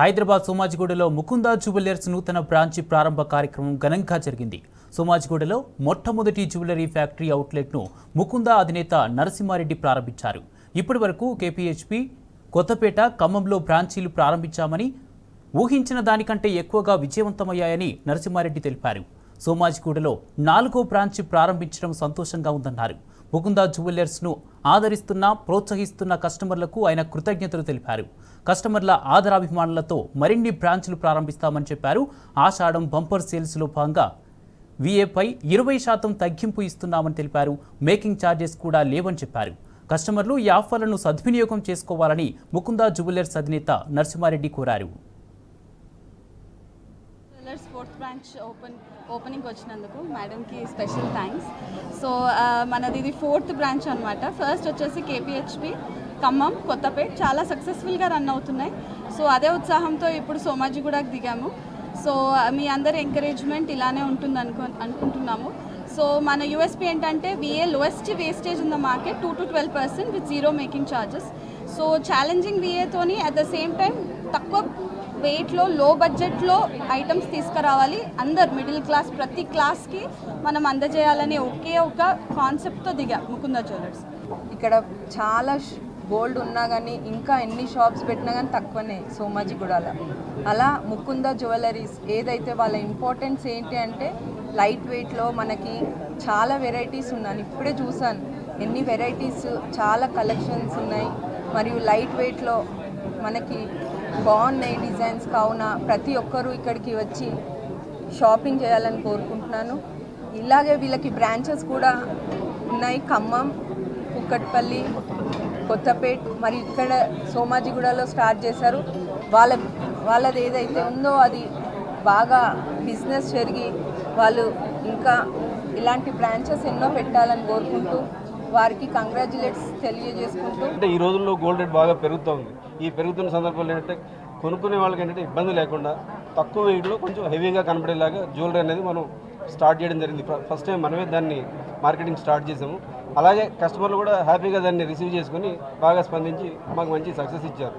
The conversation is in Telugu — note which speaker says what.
Speaker 1: హైదరాబాద్ సోమాజిగూడలో ముకుందా జ్యువెలర్స్ నూతన బ్రాంచి ప్రారంభ కార్యక్రమం ఘనంగా జరిగింది. సోమాజిగూడలో మొట్టమొదటి జ్యువెలరీ ఫ్యాక్టరీ అవుట్లెట్ను ముకుందా అధినేత నరసింహారెడ్డి ప్రారంభించారు. ఇప్పటి వరకు కేపీహెచ్పీ, కొత్తపేట, ఖమ్మంలో బ్రాంచీలు ప్రారంభించామని, ఊహించిన దానికంటే ఎక్కువగా విజయవంతమయ్యాయని నరసింహారెడ్డి తెలిపారు. సోమాజిగూడలో 4వ బ్రాంచి ప్రారంభించడం సంతోషంగా ఉందన్నారు. ముకుందా జ్యువెలర్స్ను ఆదరిస్తున్న, ప్రోత్సహిస్తున్న కస్టమర్లకు ఆయన కృతజ్ఞతలు తెలిపారు. కస్టమర్ల ఆదరాభిమానులతో మరిన్ని బ్రాంచ్లు ప్రారంభిస్తామని చెప్పారు. ఆషాఢం బంపర్ సేల్స్లో భాగంగా వీఏపై 20% తగ్గింపు ఇస్తున్నామని తెలిపారు. మేకింగ్ ఛార్జెస్ కూడా లేవని చెప్పారు. కస్టమర్లు ఈ ఆఫర్లను సద్వినియోగం చేసుకోవాలని ముకుందా జ్యువెలర్స్ అధినేత నరసింహారెడ్డి కోరారు.
Speaker 2: ఫోర్త్ బ్రాంచ్ ఓపెనింగ్ వచ్చినందుకు మేడంకి స్పెషల్ థ్యాంక్స్. సో మనది ఇది 4th బ్రాంచ్ అనమాట. ఫస్ట్ వచ్చేసి కేపీహెచ్పి, ఖమ్మం, కొత్తపేట చాలా సక్సెస్ఫుల్గా రన్ అవుతున్నాయి. సో అదే ఉత్సాహంతో ఇప్పుడు సోమాజిగూడకు దిగాము. సో మీ అందరి ఎంకరేజ్మెంట్ ఇలానే ఉంటుంది అనుకుంటున్నాము. సో మన యూఎస్పీ ఏంటంటే VA lowest wastage in the market 2 to 12% with zero making charges. So challenging విఏతోని అట్ ద సేమ్ టైం తక్కువ వెయిట్లో, లో బడ్జెట్లో ఐటమ్స్ తీసుకురావాలి. అందరు మిడిల్ క్లాస్, ప్రతి క్లాస్కి మనం అందజేయాలని ఒకే ఒక కాన్సెప్ట్తో దిగా ముకుందా జ్యువెలర్స్.
Speaker 3: ఇక్కడ చాలా గోల్డ్ ఉన్నా కానీ, ఇంకా ఎన్ని షాప్స్ పెట్టినా కానీ తక్కువనే సోమాజిగూడలో. అలా ముకుందా జ్యువెలరీస్ ఏదైతే వాళ్ళ ఇంపార్టెన్స్ ఏంటి అంటే లైట్ వెయిట్లో మనకి చాలా వెరైటీస్ ఉన్నాయి. ఇప్పుడే చూసాను ఎన్ని వెరైటీస్, చాలా కలెక్షన్స్ ఉన్నాయి. మరియు లైట్ వెయిట్లో మనకి బాగున్నాయి డిజైన్స్. కావున ప్రతి ఒక్కరూ ఇక్కడికి వచ్చి షాపింగ్ చేయాలని కోరుకుంటున్నాను. ఇలాగే వీళ్ళకి బ్రాంచెస్ కూడా ఉన్నాయి. ఖమ్మం, కుక్కట్పల్లి, కొత్తపేట, మరి ఇక్కడ సోమాజిగూడలో స్టార్ట్ చేశారు. వాళ్ళది ఏదైతే ఉందో అది బాగా బిజినెస్ జరిగి వాళ్ళు ఇంకా ఇలాంటి బ్రాంచెస్ ఎన్నో పెట్టాలని కోరుకుంటూ వారికి కంగ్రాచులేట్స్ తెలియజేసుకుంటూ.
Speaker 4: అంటే ఈ రోజుల్లో గోల్డ్ రేట్ బాగా పెరుగుతుంది. ఈ పెరుగుతున్న సందర్భంలో ఏంటంటే కొనుక్కునే వాళ్ళకి ఏంటంటే ఇబ్బంది లేకుండా తక్కువ వెయిట్లో కొంచెం హెవీగా కనబడేలాగా జ్యువెలరీ అనేది మనం స్టార్ట్ చేయడం జరిగింది. ఫస్ట్ టైం మనమే దాన్ని మార్కెటింగ్ స్టార్ట్ చేసాము. అలాగే కస్టమర్లు కూడా హ్యాపీగా దాన్ని రిసీవ్ చేసుకొని బాగా స్పందించి మాకు మంచి సక్సెస్ ఇచ్చారు.